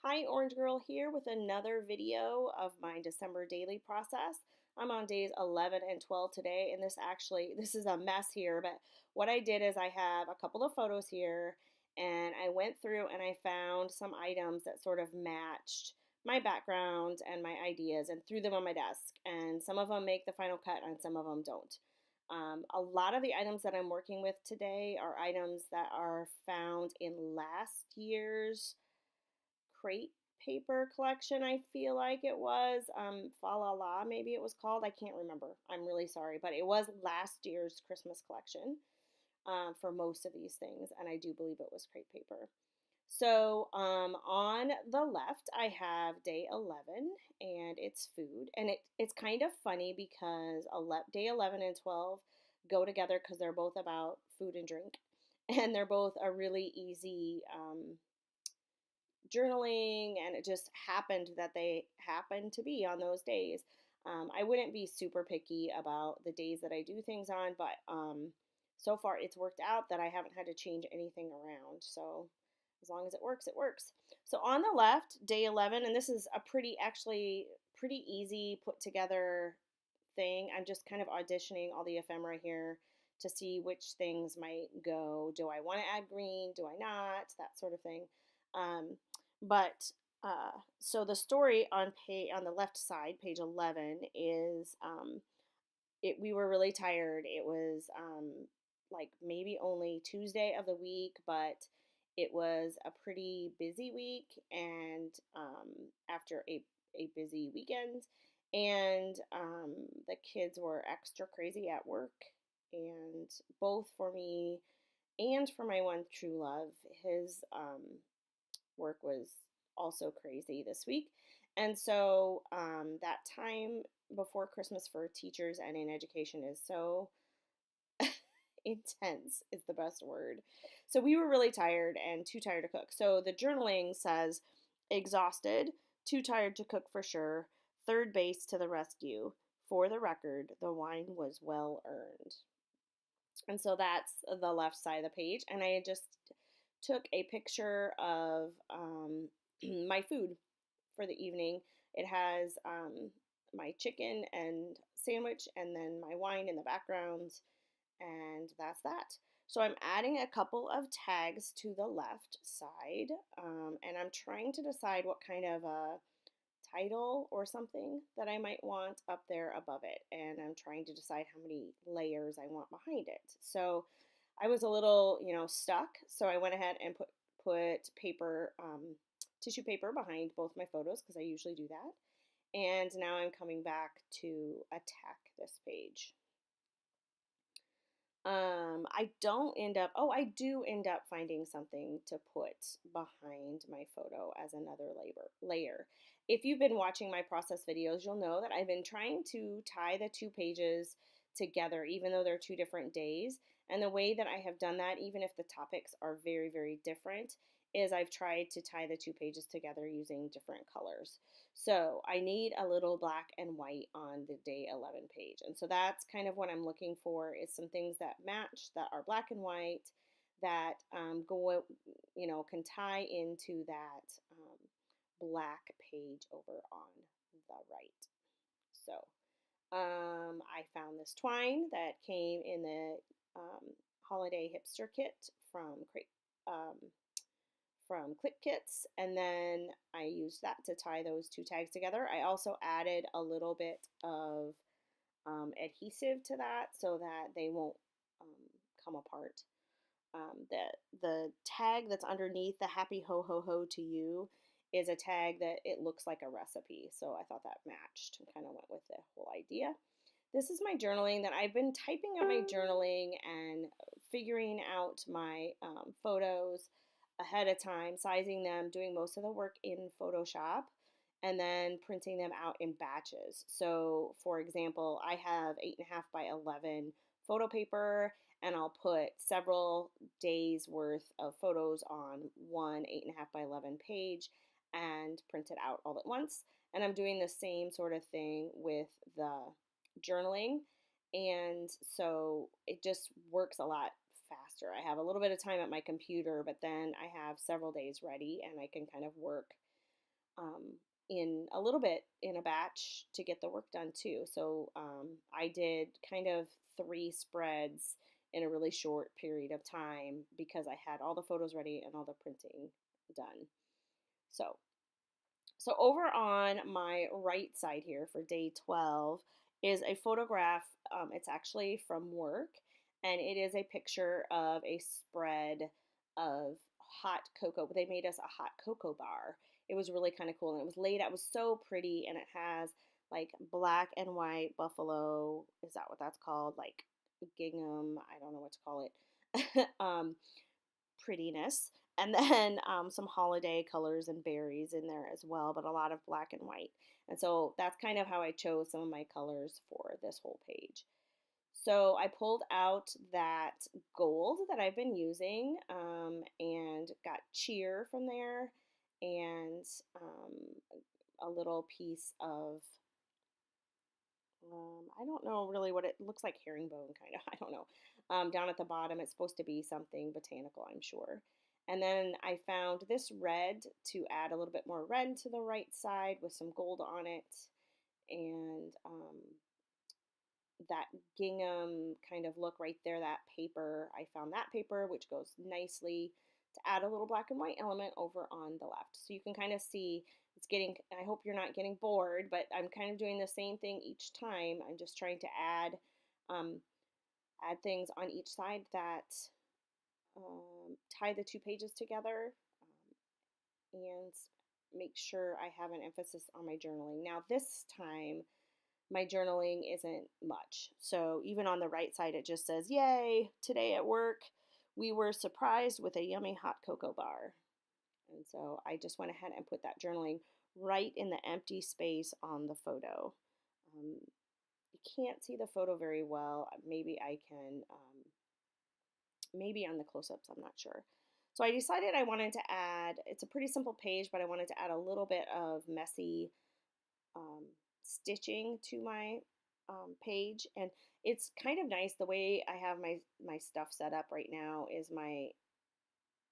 Hi, Orange Girl here with another video of my December daily process. I'm on days 11 and 12 today, and this is a mess here, but what I did is I have a couple of photos here, and I went through and I found some items that sort of matched my background and my ideas and threw them on my desk. And some of them make the final cut and some of them don't. A lot of the items that I'm working with today are items that are found in last year's crate paper collection, I feel like it was. Fa La La, maybe it was called. I can't remember. I'm really sorry. But it was last year's Christmas collection for most of these things. And I do believe it was crate paper. So on the left, I have day 11, and it's food. And it's kind of funny because day 11 and 12 go together because they're both about food and drink. And they're both a really easy journaling, and it just happened that they happened to be on those days. I wouldn't be super picky about the days that I do things on, but so far it's worked out that I haven't had to change anything around. So as long as it works, it works. So on the left, day 11, and this is a actually pretty easy put together thing. I'm just kind of auditioning all the ephemera here to see which things might go. Do I want to add green? Do I not? That sort of thing. Um, but so the story on the left side, page 11, is we were really tired. It was like maybe only Tuesday of the week, but it was a pretty busy week, and after a busy weekend, and the kids were extra crazy at work, and both for me and for my one true love, his work was also crazy this week. And so that time before Christmas for teachers and in education is so intense, is the best word. So we were really tired and too tired to cook. So the journaling says exhausted, too tired to cook for sure, third base to the rescue. For the record, the wine was well earned. And so that's the left side of the page. And I just took a picture of my food for the evening. It has my chicken and sandwich and then my wine in the background, and that's that. So I'm adding a couple of tags to the left side, and I'm trying to decide what kind of a title or something that I might want up there above it, and I'm trying to decide how many layers I want behind it. So I was a little, stuck, so I went ahead and put paper, tissue paper behind both my photos because I usually do that. And now I'm coming back to attack this page. I do end up finding something to put behind my photo as another layer. If you've been watching my process videos, you'll know that I've been trying to tie the two pages together, even though they're two different days. And the way that I have done that, even if the topics are very, very different, is I've tried to tie the two pages together using different colors. So I need a little black and white on the day 11 page. And so that's kind of what I'm looking for, is some things that match, that are black and white, that can tie into that black page over on the right. So I found this twine that came in the holiday hipster kit from Clip Kits, and then I used that to tie those two tags together. I also added a little bit of adhesive to that so that they won't come apart. The tag that's underneath the happy ho ho ho to you is a tag that it looks like a recipe, so I thought that matched and kind of went with the whole idea. This is my journaling that I've been typing up my journaling and figuring out my photos ahead of time, sizing them, doing most of the work in Photoshop, and then printing them out in batches. So for example, I have 8.5 by 11 photo paper, and I'll put several days worth of photos on one 8.5 by 11 page and print it out all at once. And I'm doing the same sort of thing with the journaling, and so it just works a lot faster. I have a little bit of time at my computer, but then I have several days ready, and I can kind of work um, in a little bit in a batch to get the work done too. So I did kind of 3 spreads in a really short period of time because I had all the photos ready and all the printing done. So so over on my right side here for day 12 is a photograph. It's actually from work, and it is a picture of a spread of hot cocoa. They made us a hot cocoa bar. It was really kind of cool, and it was laid out. It was so pretty, and it has like black and white buffalo. Is that what that's called? Like gingham. I don't know what to call it. Prettiness. And then some holiday colors and berries in there as well, but a lot of black and white. And so that's kind of how I chose some of my colors for this whole page. So I pulled out that gold that I've been using and got cheer from there and a little piece of I don't know really what it looks like, herringbone kind of. I don't know. Down at the bottom, it's supposed to be something botanical, I'm sure. And then I found this red to add a little bit more red to the right side with some gold on it. And that gingham kind of look right there, that paper. I found that paper, which goes nicely to add a little black and white element over on the left. So you can kind of see it's getting, I hope you're not getting bored, but I'm kind of doing the same thing each time. I'm just trying to um, add things on each side that tie the 2 pages together and make sure I have an emphasis on my journaling. Now this time, my journaling isn't much. So even on the right side, it just says, yay, today at work, we were surprised with a yummy hot cocoa bar. And so I just went ahead and put that journaling right in the empty space on the photo. You can't see the photo very well. Maybe I can, maybe on the close-ups, I'm not sure. So I decided I wanted to add, it's a pretty simple page, but I wanted to add a little bit of messy um, stitching to my page. And it's kind of nice the way I have my stuff set up right now is my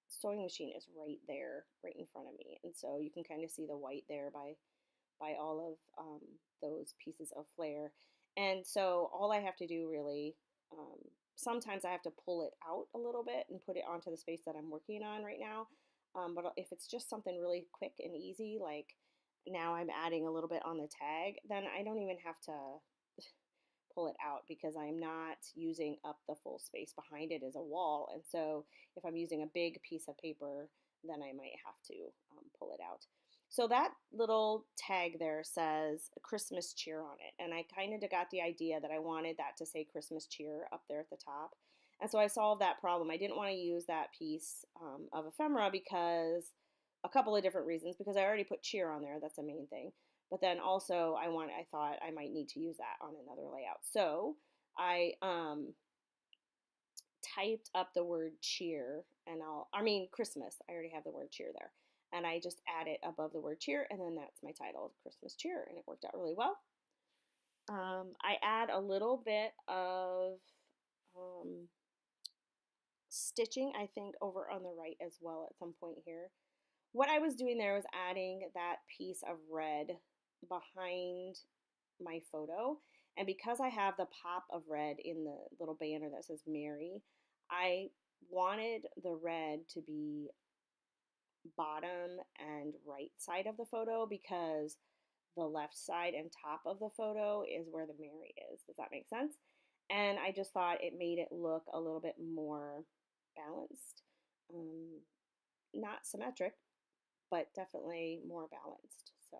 sewing machine is right there, right in front of me. And so you can kind of see the white there by all of those pieces of flair. And so all I have to do really, sometimes I have to pull it out a little bit and put it onto the space that I'm working on right now. But if it's just something really quick and easy, like now I'm adding a little bit on the tag, then I don't even have to pull it out because I'm not using up the full space behind it as a wall. And so if I'm using a big piece of paper, then I might have to pull it out. So that little tag there says Christmas cheer on it. And I kind of got the idea that I wanted that to say Christmas cheer up there at the top. And so I solved that problem. I didn't want to use that piece of ephemera because a couple of different reasons, because I already put cheer on there. That's the main thing. But then also I thought I might need to use that on another layout. So I typed up the word cheer and Christmas. I already have the word cheer there. And I just add it above the word cheer, and then that's my title, Christmas cheer, and it worked out really well. I add a little bit of stitching, I think, over on the right as well at some point here. What I was doing there was adding that piece of red behind my photo. And because I have the pop of red in the little banner that says Mary, I wanted the red to be bottom and right side of the photo because the left side and top of the photo is where the Mary is. Does that make sense? And I just thought it made it look a little bit more balanced. Not symmetric, but definitely more balanced. So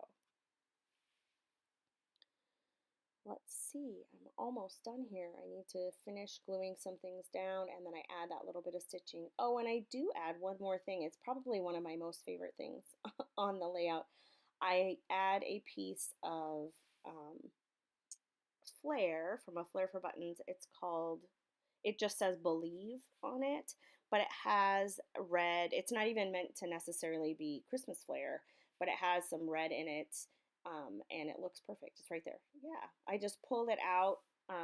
let's see, I'm almost done here. I need to finish gluing some things down and then I add that little bit of stitching. Oh, and I do add one more thing. It's probably one of my most favorite things on the layout. I add a piece of flair from a Flair for Buttons. It just says Believe on it, but it has red. It's not even meant to necessarily be Christmas flair, but it has some red in it, and it looks perfect. It's right there. Yeah, I just pulled it out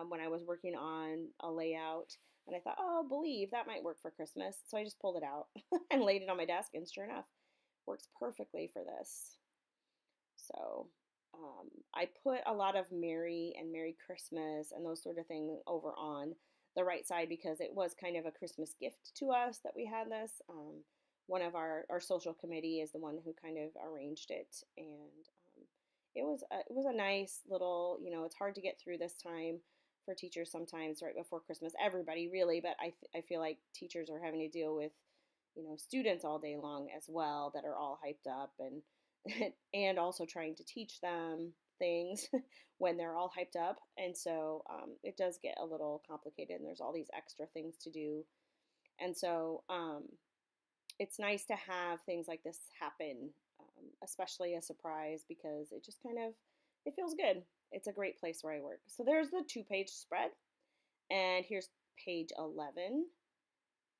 when I was working on a layout, and I thought, oh, Believe, that might work for Christmas. So I just pulled it out and laid it on my desk, and sure enough, works perfectly for this. So I put a lot of Merry and Merry Christmas and those sort of things over on the right side because it was kind of a Christmas gift to us that we had this. One of our social committee is the one who kind of arranged it, and it was a nice little, you know, it's hard to get through this time for teachers sometimes right before Christmas. Everybody really, but I feel like teachers are having to deal with, you know, students all day long as well that are all hyped up and and also trying to teach them things when they're all hyped up. And so it does get a little complicated, and there's all these extra things to do. And so it's nice to have things like this happen, especially a surprise, because it just kind of it feels good. It's a great place where I work. So there's the 2-page spread, and here's page 11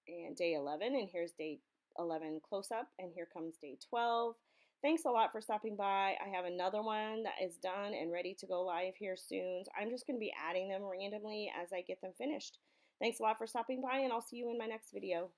and day 11, and here's day 11 close up, and here comes day 12. Thanks a lot for stopping by. I have another one that is done and ready to go live here soon. So I'm just going to be adding them randomly as I get them finished. Thanks a lot for stopping by, and I'll see you in my next video.